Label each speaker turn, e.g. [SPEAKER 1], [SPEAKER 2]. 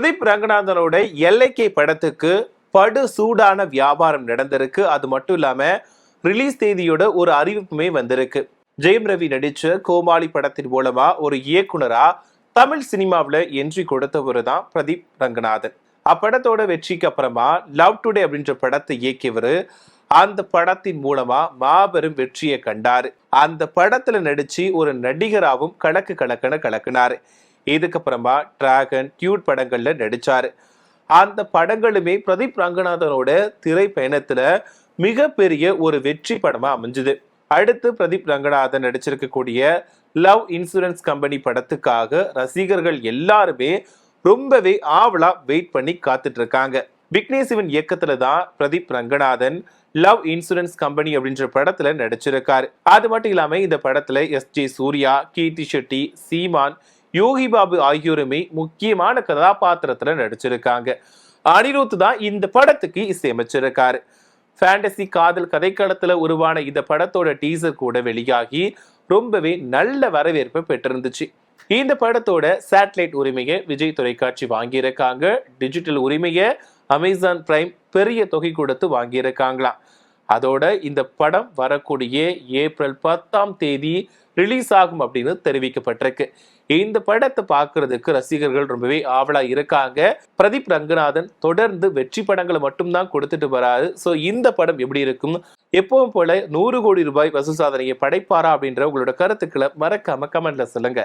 [SPEAKER 1] பிரதீப் ரங்கநாதனோட எல்லைக்கே படத்துக்கு படு சூடான வியாபாரம் நடந்திருக்கு. அது மட்டும் இல்லாம ரிலீஸ் தேதியோட ஒரு அறிவிப்புமே வந்திருக்கு. ஜெயம் ரவி நடிச்ச கோமாளி படத்தின் மூலமா ஒரு இயக்குனரா தமிழ் சினிமாவில் என்ட்ரி கொடுத்தவரு தான் பிரதீப் ரங்கநாதன். அப்படத்தோட வெற்றிக்கு அப்புறமா லவ் டுடே அப்படின்ற படத்தை இயக்கியவர் அந்த படத்தின் மூலமா மாபெரும் வெற்றியை கண்டாரு. அந்த படத்துல நடிச்சு ஒரு நடிகராகவும் கலக்குன கலக்குனாரு. இதுக்கப்புறமா டிராகன், டியூட் படங்கள்ல நடிச்சாரு. அந்த படங்களுமே பிரதீப் ரங்கநாதனோட திரை பயணத்துல மிகப்பெரிய ஒரு வெற்றி படமா அமைஞ்சுது. அடுத்து பிரதீப் ரங்கநாதன் நடிச்சிருக்கக்கூடிய லவ் இன்சூரன்ஸ் கம்பெனி படத்துக்காக ரசிகர்கள் எல்லாருமே ரொம்பவே ஆவலா வெயிட் பண்ணி காத்துட்டு இருக்காங்க. விக்னேஷ் சிவன் இயக்கத்துல தான் Pradeep Ranganathan love insurance company அப்படின்ற படத்துல நடிச்சிருக்காரு. அது மட்டும் இல்லாம இந்த படத்துல எஸ்.ஜே. சூர்யா, கீர்த்தி ஷெட்டி, சீமான், யோகி பாபு ஆகியோருமே முக்கியமான கதாபாத்திரத்துல நடிச்சிருக்காங்க. அனிருத் தான் இந்த படத்துக்கு இசையமைச்சிருக்காரு. ஃபேண்டசி காதல் கதைக்களத்துல உருவான இந்த படத்தோட டீசர் கூட வெளியாகி ரொம்பவே நல்ல வரவேற்பை பெற்றிருந்துச்சு. இந்த படத்தோட சேட்டலைட் உரிமையை விஜய் தொலைக்காட்சி வாங்கியிருக்காங்க. டிஜிட்டல் உரிமையை அமேசான் பிரைம் பெரிய தொகை கொடுத்து வாங்கியிருக்காங்களாம். அதோட இந்த படம் வரக்கூடிய ஏப்ரல் 10 ரிலீஸ் ஆகும் அப்படின்னு தெரிவிக்கப்பட்டிருக்கு. இந்த படத்தை பார்க்கறதுக்கு ரசிகர்கள் ரொம்பவே ஆவலா இருக்காங்க. பிரதீப் ரங்கநாதன் தொடர்ந்து வெற்றி படங்களை மட்டும்தான் கொடுத்துட்டு வராரு. ஸோ இந்த படம் எப்படி இருக்கும், எப்பவும் போல 100 கோடி ரூபாய் வசூல் சாதனையை படைப்பாரா அப்படின்ற உங்களோட கருத்துக்களை மறக்காம கமெண்ட்ல சொல்லுங்க.